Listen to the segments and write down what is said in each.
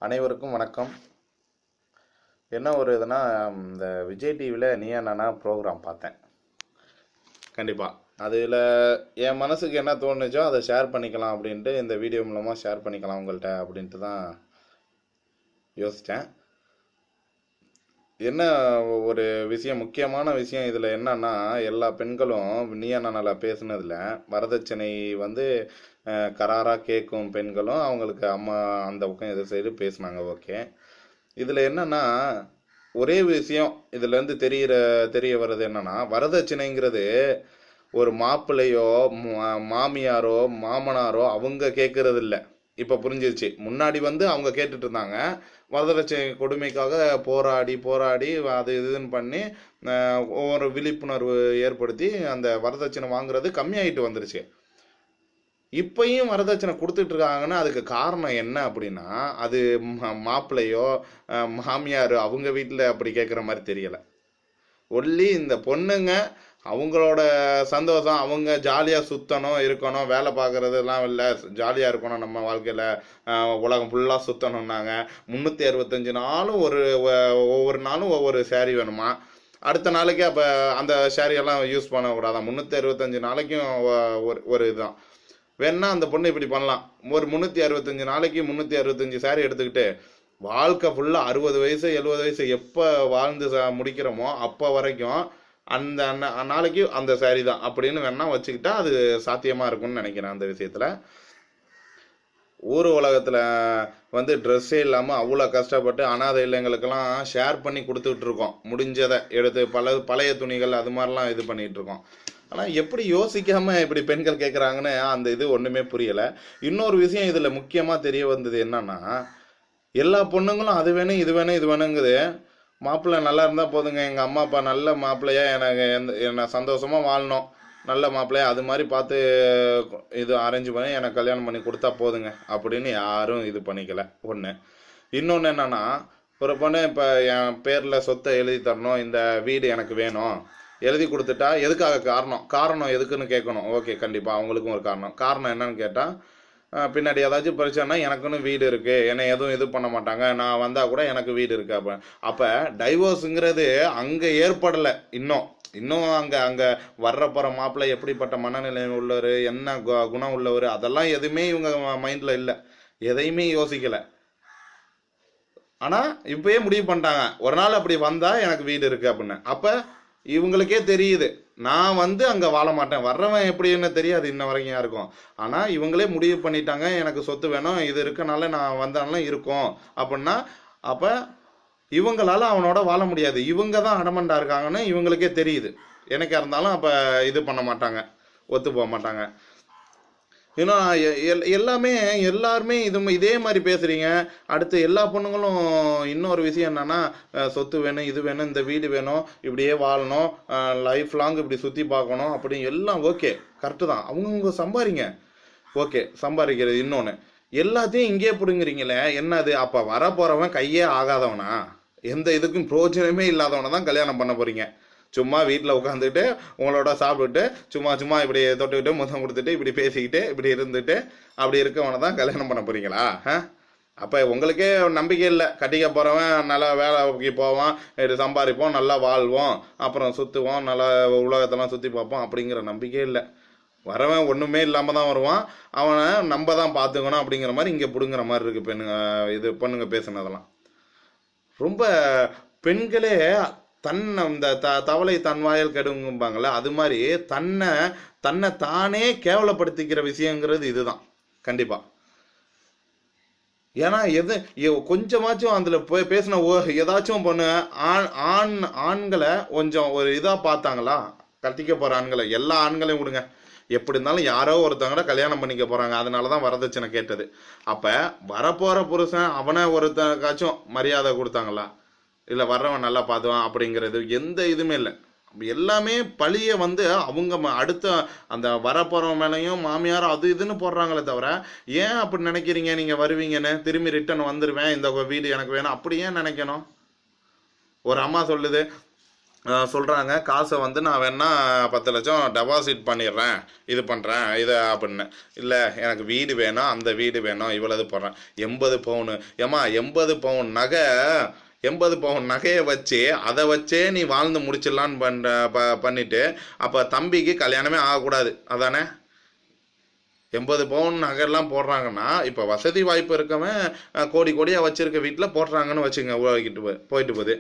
அனைவருக்கும் வணக்கம். என்ன ஒரு இதுனா, இந்த விஜய் டிவியில் நீயா நானா ப்ரோக்ராம் பார்த்தேன். கண்டிப்பாக அதில் என் மனசுக்கு என்ன தோணுச்சோ அதை ஷேர் பண்ணிக்கலாம் அப்படின்ட்டு இந்த வீடியோ மூலமாக ஷேர் பண்ணிக்கலாம் உங்கள்கிட்ட அப்படின்ட்டு தான் யோசித்தேன். என்ன ஒரு விஷயம், முக்கியமான விஷயம் இதில் என்னன்னா, எல்லா பெண்களும் நீயா நானால பேசுனதில் வரதட்சணை கராராக கேட்கும் பெண்களும் அவங்களுக்கு அம்மா அந்த பக்கம் எது சைடு பேசுனாங்க. ஓகே, இதில் என்னன்னா ஒரே விஷயம் இதுலேருந்து தெரிய வர்றது என்னன்னா, வரதட்சணைங்கிறது ஒரு மாப்பிள்ளையோ மாமியாரோ மாமனாரோ அவங்க கேட்கறது இல்லை. இப்போ புரிஞ்சிருச்சு. முன்னாடி அவங்க கேட்டுட்டு இருந்தாங்க. வரதட்சணை கொடுமைக்காக போராடி அது இதுன்னு பண்ணி ஒரு விழிப்புணர்வு ஏற்படுத்தி அந்த வரதட்சணை வாங்குறது கம்மியாயிட்டு வந்துருச்சு. இப்பயும் வரதட்சணை கொடுத்துட்டு இருக்காங்கன்னா அதுக்கு காரணம் என்ன அப்படின்னா, அது மாப்பிள்ளையோ மாமியாரோ அவங்க வீட்டில் அப்படி கேட்குற மாதிரி தெரியலை. ஒன்லி இந்த பொண்ணுங்க அவங்களோட சந்தோஷம், அவங்க ஜாலியாக சுற்றணும் இருக்கணும், வேலை பார்க்குறதுலாம் இல்லை, ஜாலியாக இருக்கணும், நம்ம வாழ்க்கையில் உலகம் ஃபுல்லாக சுற்றணுன்னாங்க. 365 நாளும் ஒவ்வொரு நாளும் ஒவ்வொரு சேரீ வேணுமா. அடுத்த நாளைக்கு அப்போ அந்த சேரீயெல்லாம் யூஸ் பண்ணக்கூடாதான். 365 நாளைக்கும் ஒரு இதுதான் வேணா அந்த பொண்ணு இப்படி பண்ணலாம். ஒரு 365 நாளைக்கு 365 சாரி எடுத்துக்கிட்டு வாழ்க்கை ஃபுல்லாக 60 வயசு 70 வயசு எப்போ வாழ்ந்து முடிக்கிறோமோ அப்போ வரைக்கும் அந்த நாளைக்கு அந்த சாரி தான் அப்படின்னு வேணா வச்சுக்கிட்டா அது சாத்தியமாக இருக்கும்னு நினைக்கிறேன். அந்த விஷயத்தில் ஊர் உலகத்தில் ட்ரெஸ்ஸே இல்லாமல் அவ்வளோ கஷ்டப்பட்டு அனாதை இல்லைங்களுக்கெல்லாம் ஷேர் பண்ணி கொடுத்துக்கிட்டு இருக்கோம். முடிஞ்சதை எடுத்து பழைய துணிகள் அது மாதிரிலாம் இது பண்ணிகிட்டு இருக்கோம். ஆனால் எப்படி யோசிக்காமல் இப்படி பெண்கள் கேட்குறாங்கன்னு அந்த இது ஒன்றுமே புரியலை. இன்னொரு விஷயம் இதில் முக்கியமாக தெரிய வந்தது என்னன்னா, எல்லா பொண்ணுங்களும் அது வேணும் இது வேணும் இது வேணுங்குது. மாப்பிள்ளை நல்லா இருந்தால் போதுங்க, எங்கள் அம்மா அப்பா நல்ல மாப்பிள்ளையா எனக்கு என்னை சந்தோஷமாக வாழணும், நல்ல மாப்பிள்ளையா அது மாதிரி பார்த்து இது அரேஞ்ச் பண்ணி எனக்கு கல்யாணம் பண்ணி கொடுத்தா போதுங்க அப்படின்னு யாரும் இது பண்ணிக்கல. ஒன்று. இன்னொன்று என்னன்னா, ஒரு பொண்ணு இப்போ என் பேரில் சொத்தை எழுதி தரணும், இந்த வீடு எனக்கு வேணும், எழுதி கொடுத்துட்டா எதுக்காக காரணம் எதுக்குன்னு கேட்கணும். ஓகே, கண்டிப்பாக அவங்களுக்கும் ஒரு காரணம் என்னன்னு கேட்டால், பின்னாடி ஏதாச்சும் பிரச்சனைனா எனக்குன்னு வீடு இருக்குது, என்னை எதுவும் இது பண்ண மாட்டாங்க, நான் வந்தால் கூட எனக்கு வீடு இருக்குது. அப்போ டைவோர்ஸுங்கிறது அங்கே ஏற்படலை. இன்னும் அங்கே வர்ற போகிற மாப்பிள்ளை எப்படிப்பட்ட மனநிலை உள்ளவர், என்ன குணம் உள்ளவர், அதெல்லாம் எதுவுமே இவங்க மைண்டில் இல்லை, எதையுமே யோசிக்கலை. ஆனால் இப்போயே முடிவு பண்ணிட்டாங்க, ஒரு நாள் அப்படி வந்தால் எனக்கு வீடு இருக்குது அப்படின்னு. அப்போ இவங்களுக்கே தெரியுது நான் அங்கே வாழ மாட்டேன், வர்றவன் எப்படின்னு தெரியாது இன்ன வரைக்கும் யாருக்கும். ஆனால் இவங்களே முடிவு பண்ணிட்டாங்க எனக்கு சொத்து வேணும், இது இருக்கனால நான் வந்தாலும் இருக்கும் அப்படின்னா, அப்போ இவங்களால அவனோட வாழ முடியாது, இவங்க தான் அடமண்டா இருக்காங்கன்னு இவங்களுக்கே தெரியுது. எனக்கா இருந்தாலும் அப்போ இது பண்ண மாட்டாங்க, ஒத்து போக மாட்டாங்க. இன்னும் எல்லாருமே இதே மாதிரி பேசுகிறீங்க. அடுத்து எல்லா பொண்ணுங்களும் இன்னொரு விஷயம் என்னன்னா, சொத்து வேணும் இது வேணும் இந்த வீடு வேணும், இப்படியே வாழணும், லைஃப் லாங் இப்படி சுற்றி பார்க்கணும் அப்படின்னு எல்லாம் ஓகே, கரெக்டு தான், அவங்கவுங்க சம்பாதிங்க, ஓகே சம்பாதிக்கிறது. இன்னொன்று, எல்லாத்தையும் இங்கே பிடுங்குறீங்களே என்னது? அப்போ வரப்போகிறவன் கையே ஆகாதவனா, எந்த இதுக்கும் பிரயோஜனமே இல்லாதவனை தான் கல்யாணம் பண்ண போகிறீங்க. சும்மா வீட்டில் உட்காந்துக்கிட்டு உங்களோட சாப்பிட்டுட்டு சும்மா இப்படி தொட்டுக்கிட்டு முத்தம் கொடுத்துட்டு இப்படி பேசிக்கிட்டு இப்படி இருந்துட்டு அப்படி இருக்கவனை தான் கல்யாணம் பண்ண போகிறீங்களா? அப்போ உங்களுக்கே நம்பிக்கை இல்லை. கட்டிக்க போகிறவன் நல்லா வேலைக்கு போவான், இது சம்பாதிப்போம், நல்லா வாழ்வோம், அப்புறம் சுற்றுவோம், நல்லா உலகத்தெல்லாம் சுற்றி பார்ப்போம் அப்படிங்கிற நம்பிக்கையே இல்லை. வரவன் ஒன்றுமே இல்லாமல் தான் வருவான், அவனை நம்ம தான் பார்த்துக்கணும் அப்படிங்கிற மாதிரி இங்கே பிடுங்குற மாதிரி இருக்குது பொண்ணுங்க பேசுனதெல்லாம். ரொம்ப பெண்களே இந்த தவளை தன் வாயில் கெடுங்கும்பாங்கள்ல, அது மாதிரி தன்னை தானே கேவலப்படுத்திக்கிற விஷயங்கிறது இதுதான் கண்டிப்பாக. ஏன்னா கொஞ்சமாச்சும் அதில் போய் பேசின ஏதாச்சும் பொண்ணு ஆண்களை கொஞ்சம் ஒரு இதாக பார்த்தாங்களா? கட்டிக்க போகிற ஆண்களை, எல்லா ஆண்களையும் விடுங்க, எப்படி இருந்தாலும் யாரோ ஒருத்தவங்க கல்யாணம் பண்ணிக்க போகிறாங்க, அதனால தான் வரதட்சணை கேட்டது. அப்போ வரப்போகிற புருஷன் அவனை ஒருத்தனுக்காச்சும் மரியாதை கொடுத்தாங்களா? இல்லை வர்றவன் நல்லா பார்த்துவான் அப்படிங்கிறது எந்த இதுவுமே இல்லை. எல்லாமே பழியை அவங்க அடுத்த அந்த வரப்போகிறவன் மேலேயும் மாமியாரும் அது இதுன்னு போடுறாங்களே தவிர, ஏன் அப்படி நினைக்கிறீங்க நீங்கள் வருவீங்கன்னு, திரும்பி ரிட்டர்ன் வந்துடுவேன், இந்த வீடு எனக்கு வேணும், அப்படி ஏன் நினைக்கணும்? ஒரு அம்மா சொல்லுது, சொல்கிறாங்க காசை வந்து நான் வேணா 10 லட்சம் டெபாசிட் பண்ணிடுறேன், இது பண்ணுறேன் இதை அப்படின்னு. இல்லை எனக்கு வீடு வேணும், அந்த வீடு வேணும், இவ்வளவு போடுறேன். 80 பவுனு ஏம்மா 80 பவுன் நகை, 80 பவுன் நகையை வச்சு அதை வச்சே நீ வாழ்ந்து முடிச்சிடலான்னு பண்ணிட்டு அப்போ தம்பிக்கு கல்யாணமே ஆகக்கூடாது அதானே? 80 பவுன் நகைலாம் போடுறாங்கன்னா இப்போ வசதி வாய்ப்பு இருக்கவன் கோடி கோடியாக வச்சிருக்க வீட்டில் போடுறாங்கன்னு வச்சுங்க, உருவாக்கிட்டு போயிட்டு போகுது.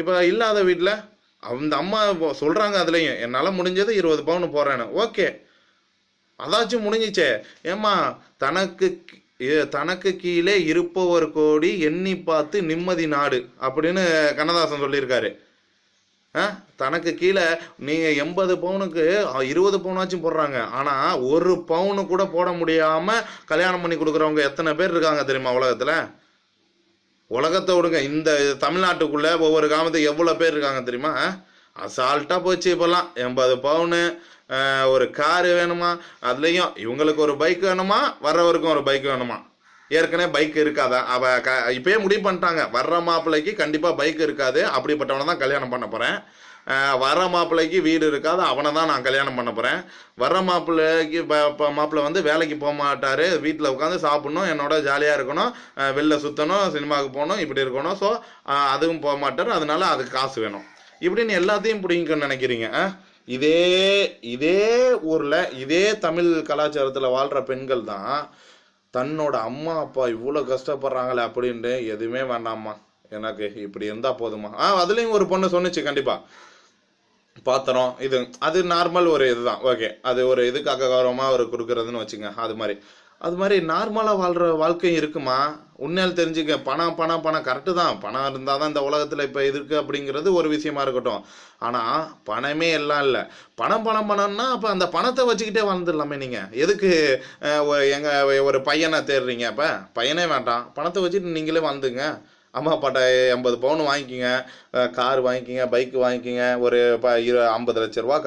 இப்போ இல்லாத வீட்டில் அந்த அம்மா சொல்கிறாங்க, அதுலேயும் என்னால் முடிஞ்சது 20 பவுன் போடுறேன்னு. ஓகே, அதாச்சும் முடிஞ்சிச்சே. ஏம்மா தனக்கு கீழே இருப்பவர் கோடி எண்ணி பார்த்து நிம்மதி நாடு அப்படின்னு கண்ணதாசன் சொல்லியிருக்காரு. தனக்கு கீழே நீங்கள் 80 பவுனுக்கு 20 பவுனாச்சும் போடுறாங்க. ஆனால் 1 பவுனு கூட போட முடியாமல் கல்யாணம் பண்ணி கொடுக்குறவங்க எத்தனை பேர் இருக்காங்க தெரியுமா உலகத்தில்? உலகத்தை விடுங்க, இந்த தமிழ்நாட்டுக்குள்ளே ஒவ்வொரு கிராமத்துக்கு எவ்வளோ பேர் இருக்காங்க தெரியுமா? அசால்ட்டாக போச்சு இப்போல்லாம். 80 பவுனு ஒரு காரு வேணுமா, அதுலேயும் இவங்களுக்கு ஒரு பைக் வேணுமா, வர்றவருக்கும் ஒரு பைக் வேணுமா. ஏற்கனவே பைக் இருக்காதா? இப்பயே முடிவு பண்ணிட்டாங்க, வர்ற மாப்பிள்ளைக்கு கண்டிப்பாக பைக் இருக்காது, அப்படிப்பட்டவனை தான் கல்யாணம் பண்ண போகிறேன். வர மாப்பிள்ளைக்கு வீடு இருக்காது, அவனை தான் நான் கல்யாணம் பண்ண போகிறேன். வர்ற மாப்பிள்ளை வந்து வேலைக்கு போக மாட்டார், வீட்டில் உட்காந்து சாப்பிட்ணும், என்னோட ஜாலியாக இருக்கணும், வெளில சுற்றணும், சினிமாவுக்கு போகணும், இப்படி இருக்கணும். ஸோ அதுவும் போக மாட்டார், அதனால அதுக்கு காசு வேணும். இப்படின்னு எல்லாத்தையும் பிடிங்கன்னு நினைக்கிறீங்க. இதே ஊரில் இதே தமிழ் கலாச்சாரத்தில் வாழ்கிற பெண்கள் தான் தன்னோட அம்மா அப்பா இவ்வளோ கஷ்டப்படுறாங்களே அப்படின்ட்டு எதுவுமே வேண்டாம்மா, எனக்கு இப்படி இருந்தால் போதுமா. அதுலேயும் ஒரு பொண்ணு சொன்னிச்சு, கண்டிப்பாக பாத்திரம் இது அது நார்மல் ஒரு இதுதான், ஓகே, அது ஒரு இதுக்காக கௌரவமாக ஒரு கொடுக்குறதுன்னு வச்சுங்க. அது மாதிரி நார்மலாக வாழ்கிற வாழ்க்கையும் இருக்குமா. உண்மையால் தெரிஞ்சுக்க, பணம் கரெக்டு தான், பணம் இருந்தால் தான் இந்த உலகத்தில் இப்போ இருக்குது அப்படிங்கிறது ஒரு விஷயமா இருக்கட்டும். ஆனால் பணமே எல்லாம் இல்லை. பணம்னா அப்போ அந்த பணத்தை வச்சுக்கிட்டே வாழ்ந்துடலாமே. நீங்கள் எதுக்கு ஒரு பையனை தேடுறீங்க? அப்போ பையனே வேண்டாம், பணத்தை வச்சுட்டு நீங்களே வாழ்ந்துங்க. அம்மா அப்பாட்ட 80 பவுன் வாங்கிக்கிங்க, கார் வாங்கிக்கிங்க, பைக்கு வாங்கிக்கிங்க, ஒரு 50 லட்ச ரூபா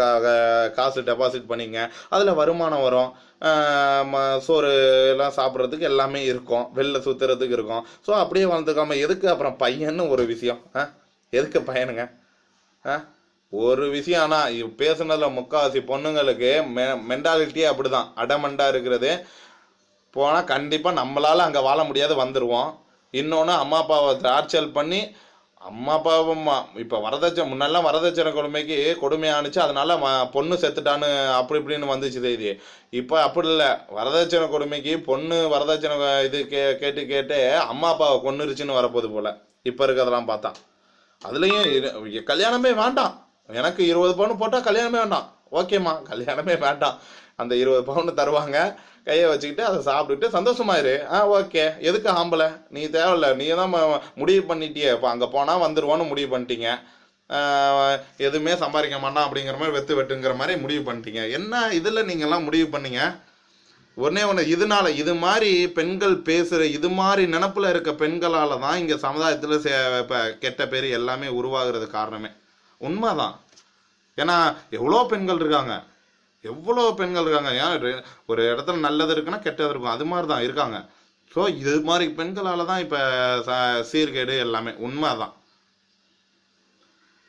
காசு டெபாசிட் பண்ணிங்க. அதில் வருமானம் வரும், சோறு எல்லாம் சாப்பிட்றதுக்கு எல்லாமே இருக்கும், வெளில சுற்றுறதுக்கு இருக்கும். ஸோ அப்படியே வாழ்ந்துக்காம எதுக்கு அப்புறம் பையன்னு ஒரு விஷயம்? எதுக்கு பையனுங்க? ஒரு விஷயம். ஆனால் பேசுனதில் முக்கால்வாசி பொண்ணுங்களுக்கு மென்டாலிட்டியே அப்படி தான், அடமண்டாக இருக்கிறது. போனால் கண்டிப்பாக நம்மளால் அங்கே வாழ முடியாது, வந்துடுவோம். இன்னொன்று, அம்மா அப்பாவை டார்ச்சர் பண்ணி, அம்மா அப்பாவும் இப்போ முன்னெல்லாம் வரதட்சணை கொடுமையானுச்சு, அதனால பொண்ணு செத்துட்டான்னு அப்படி இப்படின்னு வந்துச்சு செய்தி. இப்போ அப்படி இல்லை, வரதட்சணை கொடுமைக்கு பொண்ணு வரதட்சணை இது கேட்டு அம்மா அப்பாவை கொன்னுருச்சுன்னு வரப்போகுது போல் இப்போ இருக்கிறதெல்லாம் பார்த்தா. அதுலேயும் கல்யாணமே வேண்டாம், எனக்கு 20 பவுன் போட்டால் கல்யாணமே வேண்டாம். ஓகேம்மா, கல்யாணமே வேண்டாம், அந்த 20 பவுன் தருவாங்க, கையை வச்சுக்கிட்டு அதை சாப்பிட்டுட்டு சந்தோஷமாயிரு. ஓகே, எதுக்கு ஆம்பளை? நீ தேவையில்ல, நீ தான் முடிவு பண்ணிட்டியே. இப்போ அங்கே போனால் வந்துடுவோன்னு முடிவு பண்ணிட்டீங்க, எதுவுமே சம்பாதிக்க மாட்டான் அப்படிங்கிற மாதிரி வெட்டுங்கிற மாதிரி முடிவு பண்ணிட்டீங்க. என்ன இதில் நீங்கள்லாம் முடிவு பண்ணீங்க? ஒன்று இதனால இது மாதிரி பெண்கள் பேசுகிற இது மாதிரி நினப்பில் இருக்க பெண்களால் தான் இங்கே சமுதாயத்தில் இப்போ கெட்ட பேர் எல்லாமே உருவாகிறது காரணமே. உண்மைதான். ஏன்னா எவ்வளோ பெண்கள் இருக்காங்க, ஏன் ஒரு இடத்துல நல்லது இருக்குன்னா கெட்டது இருக்கும், அது மாதிரி தான் இருக்காங்க. ஸோ இது மாதிரி பெண்களால் தான் இப்போ சீர்கேடு எல்லாமே. உண்மைதான்,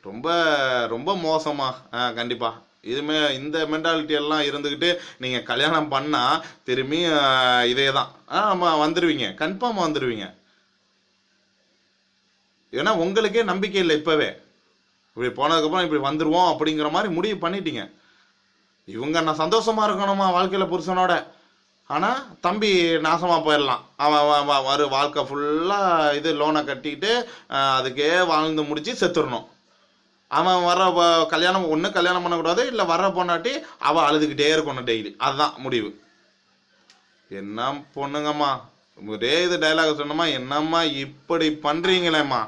ரொம்ப ரொம்ப மோசமா. கண்டிப்பாக இதுமே இந்த மென்டாலிட்டி எல்லாம் இருந்துக்கிட்டு நீங்கள் கல்யாணம் பண்ணால் திரும்பி இதே தான். ஆமாம், வந்துடுவீங்க, கன்ஃபார்மாக வந்துடுவீங்க. ஏன்னா உங்களுக்கே நம்பிக்கை இல்லை. இப்போவே இப்படி போனதுக்கப்புறம் இப்படி வந்துடுவோம் அப்படிங்கிற மாதிரி முடிவு பண்ணிட்டீங்க. இவங்க நான் சந்தோஷமா இருக்கணுமா வாழ்க்கையில புருஷனோட, ஆனால் தம்பி நாசமாக போயிடலாம். அவன் வாழ்க்கை ஃபுல்லாக இது லோனை கட்டிக்கிட்டு அதுக்கே வாழ்ந்து முடிச்சு செத்துடணும். அவன் வர கல்யாணம் பண்ணக்கூடாது, இல்லை வர்ற பொண்ணாட்டி அவள் அழுதுகிட்டே இருக்கணும் டெய்லி. அதுதான் முடிவு. என்ன பொண்ணுங்கம்மா, ஒரே இது டைலாக் சொன்னம்மா, என்னம்மா இப்படி பண்ணுறீங்களேம்மா.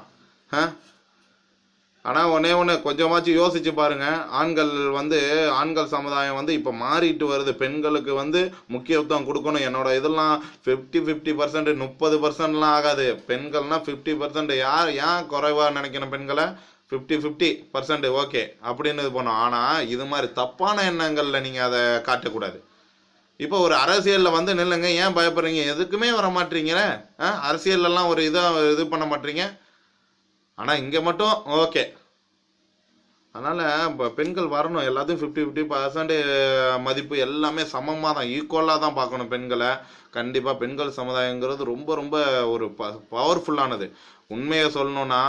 ஆனால் ஒன்று கொஞ்சமாச்சும் யோசிச்சு பாருங்க. ஆண்கள் சமுதாயம் இப்போ மாறிட்டு வருது. பெண்களுக்கு முக்கியத்துவம் கொடுக்கணும். என்னோட இதெல்லாம் 50% 30%லாம் ஆகாது. பெண்கள்னா 50%. ஏன் குறைவா நினைக்கணும் பெண்களை? 50% ஓகே அப்படின்னு இது பண்ணோம். ஆனால் இது மாதிரி தப்பான எண்ணங்களில் நீங்கள் அதை காட்டக்கூடாது. இப்போ ஒரு அரசியலில் நில்லுங்க. ஏன் பயப்படுறீங்க? எதுக்குமே வர மாட்டீங்களே. அரசியல்லாம் ஒரு இது பண்ண மாட்டீங்க. ஆனால் இங்கே மட்டும் ஓகே, அதனால் இப்போ பெண்கள் வரணும், எல்லாத்தையும் 50-50% மதிப்பு எல்லாமே சமமாக தான், ஈக்குவலாக தான் பார்க்கணும் பெண்களை. கண்டிப்பாக பெண்கள் சமுதாயங்கிறது ரொம்ப ரொம்ப ஒரு பவர்ஃபுல்லானது. உண்மையை சொல்லணும்னா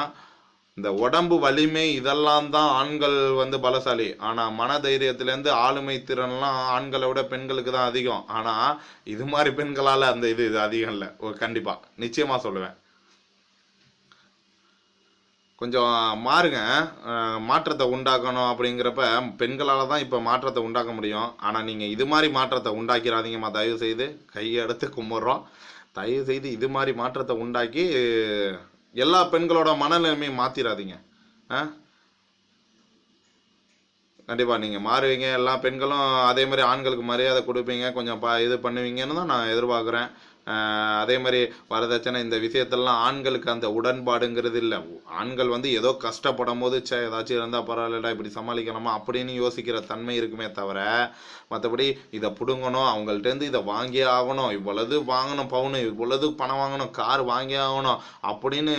இந்த உடம்பு வலிமை இதெல்லாம் தான் ஆண்கள் வந்து பலசாலி. ஆனால் மன தைரியத்திலேருந்து ஆளுமை திறன்லாம் ஆண்களை விட பெண்களுக்கு தான் அதிகம். ஆனால் இது மாதிரி பெண்களால் அந்த இது அதிகம் இல்லை. கண்டிப்பாக நிச்சயமாக சொல்லுவேன். கொஞ்சம் மாறுங்க. மாற்றத்தை உண்டாக்கணும் அப்படிங்கிறப்ப பெண்களால் தான் இப்போ மாற்றத்தை உண்டாக்க முடியும். ஆனால் நீங்கள் இது மாதிரி மாற்றத்தை உண்டாக்கிறாதீங்கம்மா, தயவு செய்து கையெடுத்து கும்பிட்றோம். தயவு செய்து இது மாதிரி மாற்றத்தை உண்டாக்கி எல்லா பெண்களோட மனநிலைமையும் மாற்றிடாதீங்க. கண்டிப்பாக நீங்கள் மாறுவீங்க, எல்லா பெண்களும் அதே மாதிரி ஆண்களுக்கு மரியாதை கொடுப்பீங்க, கொஞ்சம் இது பண்ணுவீங்கன்னு தான் நான் எதிர்பார்க்குறேன். அதே மாதிரி வரதட்சணை இந்த விஷயத்தெல்லாம் ஆண்களுக்கு அந்த உடன்பாடுங்கிறது இல்லை. ஆண்கள் வந்து ஏதோ கஷ்டப்படும் போது ஏதாச்சும் இருந்தால் பரவாயில்லடா இப்படி சமாளிக்கலாமா அப்படின்னு யோசிக்கிற தன்மை இருக்குமே தவிர, மற்றபடி இதை பிடுங்கணும், அவங்கள்ட்டேருந்து இதை வாங்கியே ஆகணும், இவ்வளவு வாங்கணும் பவுனு, இவ்வளவு பணம் வாங்கணும், கார் வாங்கியே ஆகணும் அப்படின்னு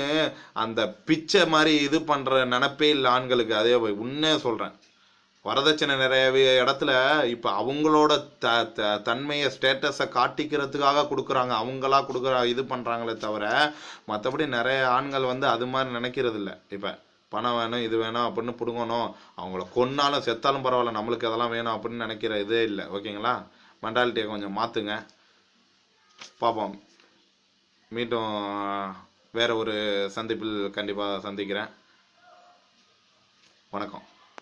அந்த பிச்சை மாதிரி இது பண்ணுற நினைப்பே இல்லை ஆண்களுக்கு. அதே உண்மையாக சொல்கிறேன். வரதட்சணை நிறைய இடத்துல இப்போ அவங்களோட தன்மையை ஸ்டேட்டஸை காட்டிக்கிறதுக்காக கொடுக்குறாங்க, அவங்களா கொடுக்குற இது பண்ணுறாங்களே தவிர, மற்றபடி நிறைய ஆண்கள் வந்து அது மாதிரி நினைக்கிறது இல்லை. இப்போ பணம் வேணும், இது வேணும் அப்படின்னு பிடுங்கணும், அவங்கள கொன்னாலும் செத்தாலும் பரவாயில்ல, நம்மளுக்கு அதெல்லாம் வேணும் அப்படின்னு நினைக்கிற இதே இல்லை. ஓகேங்களா? மென்டாலிட்டியை கொஞ்சம் மாற்றுங்க. பார்ப்போம். மீண்டும் வேற ஒரு சந்திப்பில் கண்டிப்பாக சந்திக்கிறேன். வணக்கம்.